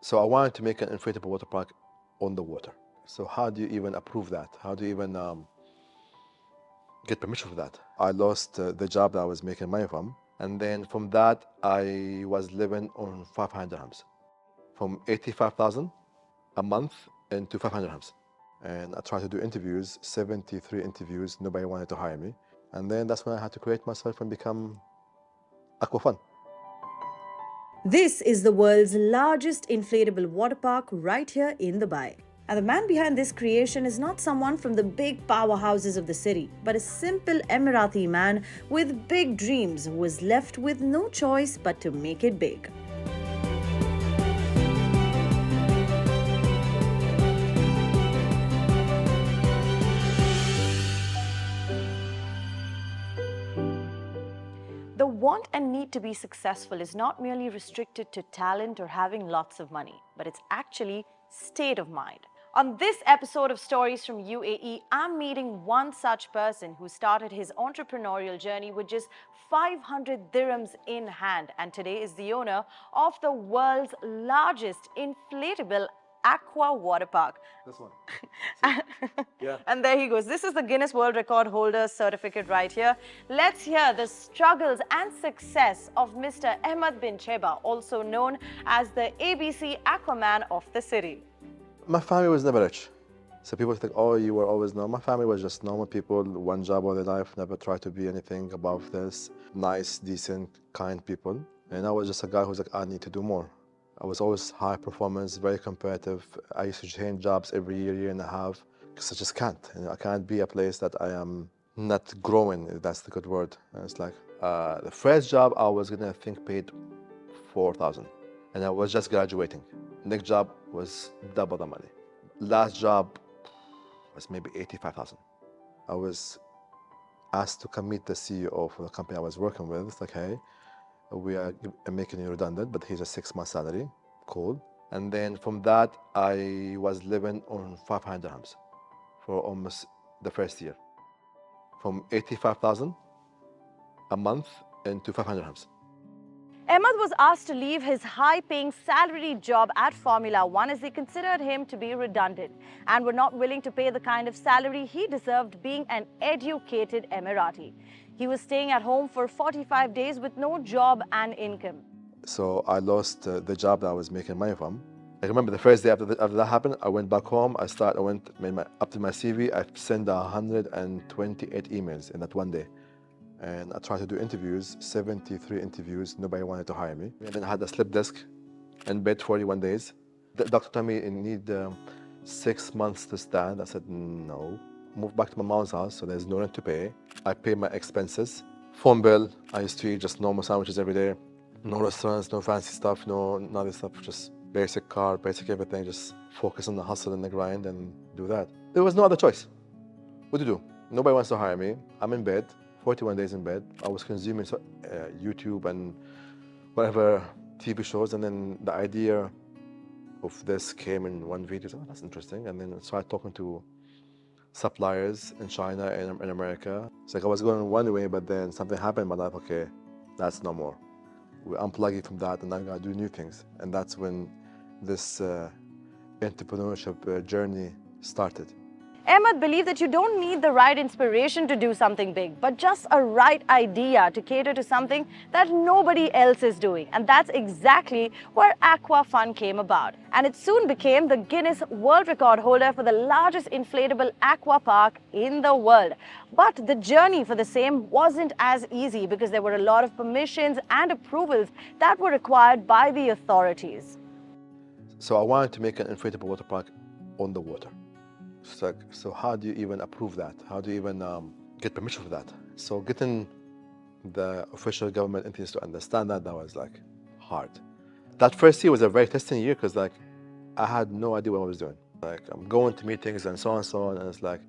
So I wanted to make an inflatable water park on the water. So how do you even approve that? How do you even get permission for that? I lost the job that I was making money from. And then from that, I was living on 500 dirhams. From 85,000 a month into 500 dirhams. And I tried to do interviews, 73 interviews, nobody wanted to hire me. And then that's when I had to create myself and become aquafan. This is the world's largest inflatable water park right here in Dubai. And the man behind this creation is not someone from the big powerhouses of the city, but a simple Emirati man with big dreams who was left with no choice but to make it big. The want and need to be successful is not merely restricted to talent or having lots of money, but it's actually state of mind. On this episode of Stories from UAE, I'm meeting one such person who started his entrepreneurial journey with just 500 dirhams in hand, and today is the owner of the world's largest inflatable aqua water park. This one. Yeah. And there he goes. This is the Guinness World Record holder certificate right here. Let's hear the struggles and success of Mr. Ahmed Bin Chaibah, also known as the ABCAquaman of the city. My family was never rich. So people think, oh, you were always normal. My family was just normal people, one job all their life, never tried to be anything above this. Nice, decent, kind people. And I was just a guy who's like, I need to do more. I was always high performance, very competitive. I used to change jobs every year and a half, because I just can't. I can't be a place that I am not growing, if that's the good word. And it's like, the first job I was gonna think paid 4,000, and I was just graduating. Next job was double the money. Last job was maybe 85,000. I was asked to come meet the CEO for the company I was working with. It's like, hey, we are making you redundant, but here's a 6-month salary. Cool. And then from that, I was living on 500 dirhams for almost the first year. From 85,000 a month into 500 dirhams. Ahmed was asked to leave his high-paying salaried job at Formula One as they considered him to be redundant and were not willing to pay the kind of salary he deserved being an educated Emirati. He was staying at home for 45 days with no job and income. So I lost the job that I was making money from. I remember the first day after that happened, I went back home. Up to my CV. I sent 128 emails in that one day. And I tried to do interviews, 73 interviews. Nobody wanted to hire me. And then I had a slip disc in bed 41 days. The doctor told me I need 6 months to stand. I said, no. Moved back to my mom's house, so there's no rent to pay. I pay my expenses. Phone bill, I used to eat just normal sandwiches every day. No restaurants, no fancy stuff, none of this stuff, just basic car, basic everything, just focus on the hustle and the grind and do that. There was no other choice. What to do? Nobody wants to hire me. I'm in bed, 41 days in bed. I was consuming YouTube and whatever TV shows, and then the idea of this came in one video. So, oh, that's interesting. And then I started talking to suppliers in China and in America. It's like I was going one way, but then something happened in my life. Okay, that's no more. We unplug it from that, and I gotta do new things. And that's when this entrepreneurship journey started. Ahmed believed that you don't need the right inspiration to do something big, but just a right idea to cater to something that nobody else is doing. And that's exactly where AquaFun came about. And it soon became the Guinness World Record holder for the largest inflatable aqua park in the world. But the journey for the same wasn't as easy because there were a lot of permissions and approvals that were required by the authorities. So I wanted to make an inflatable water park on the water. So how do you even approve that? How do you even get permission for that? So getting the official government entities to understand that was like hard. That first year was a very testing year because like I had no idea what I was doing. Like I'm going to meetings and so on, and it's like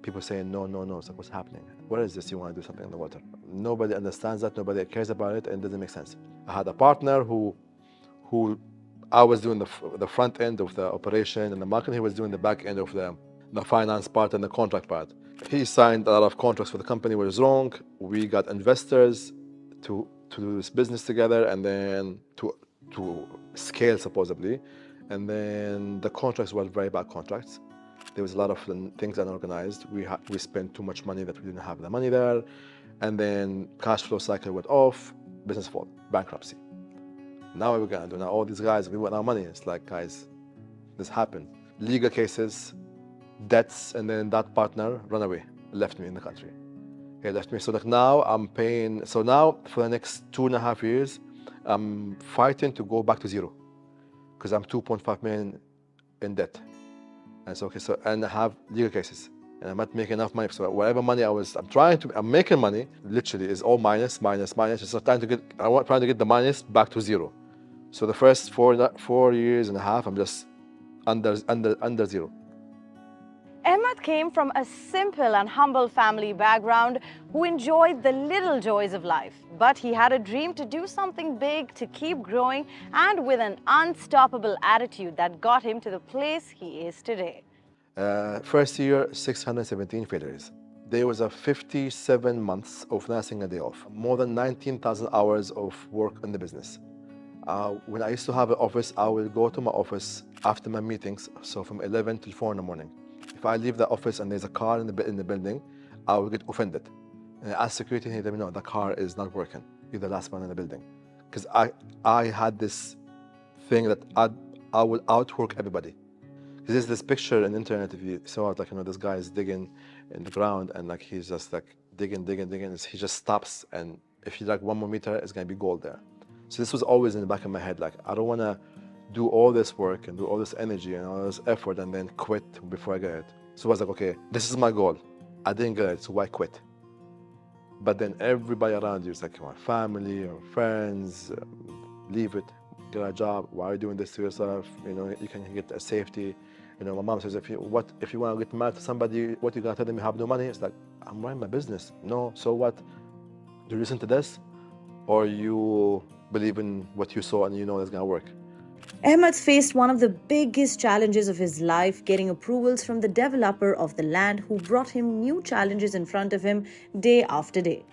people saying no. It's like, what's happening? What is this? You want to do something in the water? Nobody understands that. Nobody cares about it, and it doesn't make sense. I had a partner who I was doing the front end of the operation and the marketing. He was doing the back end of the finance part and the contract part. He signed a lot of contracts for the company, which was wrong. We got investors to do this business together and then to scale supposedly. And then the contracts were very bad contracts. There was a lot of things unorganized. We spent too much money that we didn't have the money there. And then cash flow cycle went off, business fall, bankruptcy. Now what are we gonna do? Now all these guys, we want our money. It's like, guys, this happened. Legal cases, debts, and then that partner ran away, left me in the country. He left me. So like now I'm paying, so now for the next 2.5 years, I'm fighting to go back to zero because I'm 2.5 million in debt. And so, okay, so, and I have legal cases and I'm not making enough money. So whatever money I'm making money, literally is all minus. Just trying to get the minus back to zero. So the first 4.5 years, I'm just under zero. Ahmed came from a simple and humble family background who enjoyed the little joys of life. But he had a dream to do something big, to keep growing, and with an unstoppable attitude that got him to the place he is today. First year, 617 failures. There was a 57 months of not a day off. More than 19,000 hours of work in the business. When I used to have an office, I will go to my office after my meetings, so from 11 till 4 in the morning. If I leave the office and there's a car in the building, I will get offended. And I ask security, hey, let me know, the car is not working. You're the last one in the building. Because I had this thing that I will outwork everybody. There's this picture on the internet, if you saw it, like, this guy is digging in the ground and like he's just like digging. He just stops, and if you like 1 more meter, it's gonna be gold there. So this was always in the back of my head, like I don't wanna do all this work and do all this energy and all this effort and then quit before I get it. So I was like, okay, this is my goal. I didn't get it, so why quit? But then everybody around you is like, my family or friends, leave it, get a job. Why are you doing this to yourself? You can get a safety. My mom says, if you want to get married to somebody, what you gonna tell them you have no money? It's like, I'm running my business. No, so what? Do you listen to this? Or you believe in what you saw and you know it's gonna work? Ahmed faced one of the biggest challenges of his life, getting approvals from the developer of the land who brought him new challenges in front of him day after day.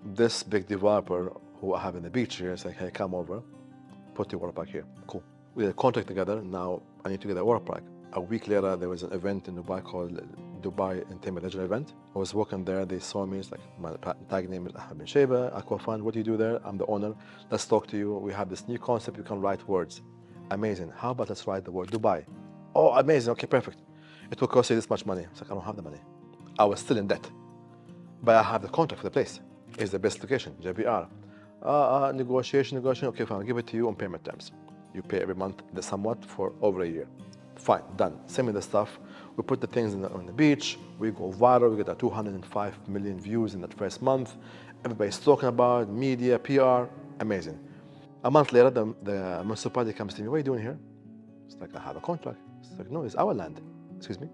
This big developer who I have in the beach here is like, hey, come over, put your water park here. Cool. We had a contract together. Now I need to get a water park. A week later, there was an event in Dubai called Dubai Intimate event. I was working there. They saw me. It's like, my tag name is Ahmed Bin Chaibah, AQUAFUN. What do you do there? I'm the owner. Let's talk to you. We have this new concept. You can write words. Amazing. How about let's write the word Dubai? Oh, amazing. Okay, perfect. It will cost you this much money. It's like, I don't have the money. I was still in debt. But I have the contract for the place. It's the best location, JBR. Negotiation. Okay, fine. I'll give it to you on payment terms. You pay every month the somewhat for over a year. Fine, done. Send me the stuff. We put the things on the beach. We go viral. We get 205 million views in that first month. Everybody's talking about it, media, PR. Amazing. A month later, the municipality comes to me. What are you doing here? It's like, I have a contract. It's like, no, it's our land. Excuse me.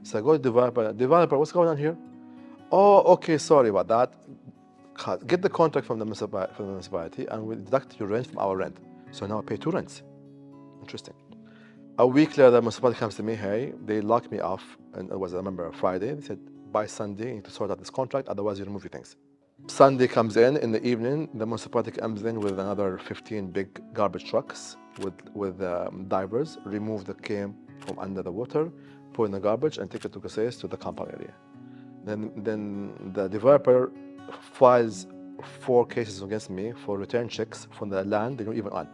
So I go to the developer, what's going on here? Oh, okay, sorry about that. Get the contract from the municipality and we deduct your rent from our rent. So now I pay 2 rents. Interesting. A week later, the municipality comes to me, hey, they locked me off, and it was, I remember, a Friday. They said, by Sunday, you need to sort out this contract, otherwise you remove your things. Sunday comes in the evening, the municipality comes in with another 15 big garbage trucks with divers, remove the came from under the water, put in the garbage, and take it to Casais to the compound area. Then the developer files 4 cases against me for return checks from the land they don't even own.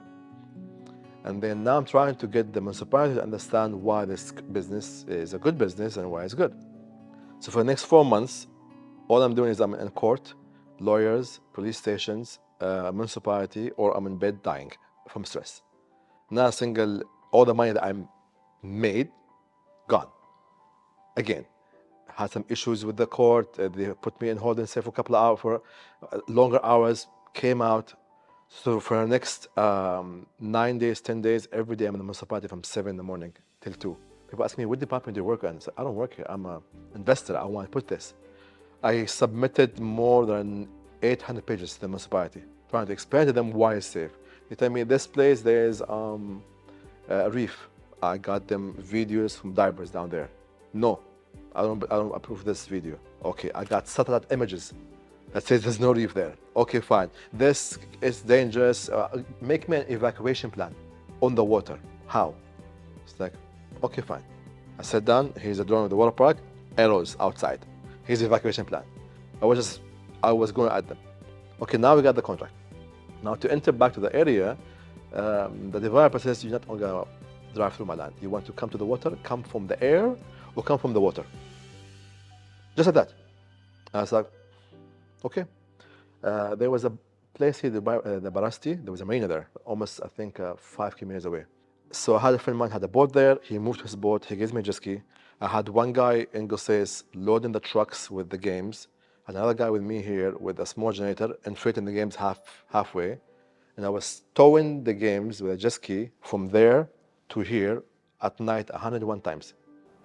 And then now I'm trying to get the municipality to understand why this business is a good business and why it's good. So for the next 4 months, all I'm doing is I'm in court, lawyers, police stations, municipality, or I'm in bed dying from stress. Not a single, all the money that I made, gone. Again, had some issues with the court. They put me in holding cell for a couple of hours, for longer hours, came out. So for the next 9 days, 10 days, every day I'm in the municipality from 7 in the morning till 2. People ask me, what department do you work in? I say, I don't work here. I'm an investor. I want to put this. I submitted more than 800 pages to the municipality, trying to explain to them why it's safe. They tell me, this place, there's a reef. I got them videos from divers down there. No, I don't approve this video. Okay, I got satellite images that says there's no reef there. Okay, fine. This is dangerous. Make me an evacuation plan on the water. How? It's like, okay, fine. I sat down, here's a drawing of the water park, arrows outside. Here's the evacuation plan. I was going at them. Okay, now we got the contract. Now to enter back to the area, the developer says you're not gonna drive through my land. You want to come to the water, come from the air, or come from the water. Just like that. I was like, okay. There was a place here, the Barasti. There was a marina there, almost, I think, 5 kilometers away. So I had a friend of mine had a boat there. He moved his boat. He gives me a jet ski. I had one guy in Gossais loading the trucks with the games. Another guy with me here with a small generator, inflating the games halfway. And I was towing the games with a jet ski from there to here at night 101 times.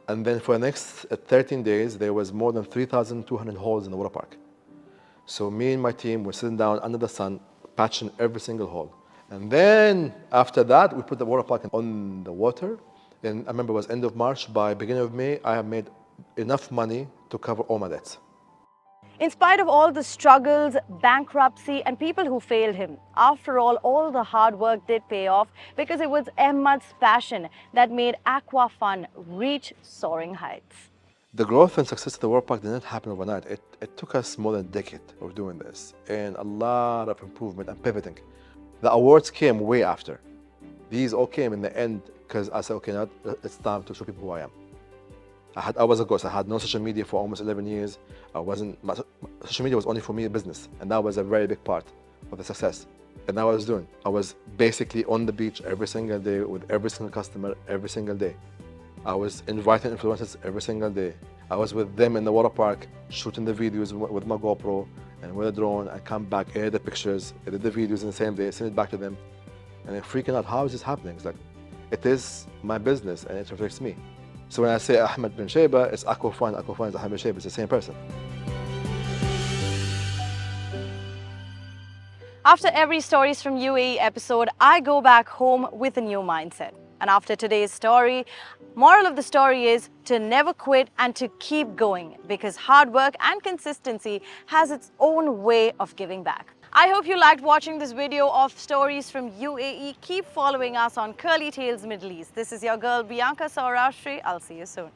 And then for the next 13 days, there was more than 3,200 holes in the water park. So me and my team were sitting down under the sun, patching every single hole. And then after that, we put the water park on the water. And I remember it was end of March. By beginning of May, I have made enough money to cover all my debts. In spite of all the struggles, bankruptcy, and people who failed him, after all the hard work did pay off because it was Ahmed's passion that made AquaFun reach soaring heights. The growth and success of the water park did not happen overnight. It took us more than a decade of doing this and a lot of improvement and pivoting. The awards came way after. These all came in the end because I said, okay, now it's time to show people who I am. I was a ghost. I had no social media for almost 11 years. Social media was only for me a business, and that was a very big part of the success. And that was doing. I was basically on the beach every single day with every single customer every single day. I was inviting influencers every single day. I was with them in the water park, shooting the videos with my GoPro and with a drone, and come back, edit the pictures, edit the videos in the same day, send it back to them. And they're freaking out, how is this happening? It's like, it is my business and it reflects me. So when I say Ahmed Bin Chaibah, it's AquaFun. AquaFun is Ahmed Bin Chaibah. It's the same person. After every Stories from UAE episode, I go back home with a new mindset. And after today's story, moral of the story is to never quit and to keep going because hard work and consistency has its own way of giving back. I hope you liked watching this video of Stories from UAE. Keep following us on Curly Tales Middle East. This is your girl Bianca Saurashri. I'll see you soon.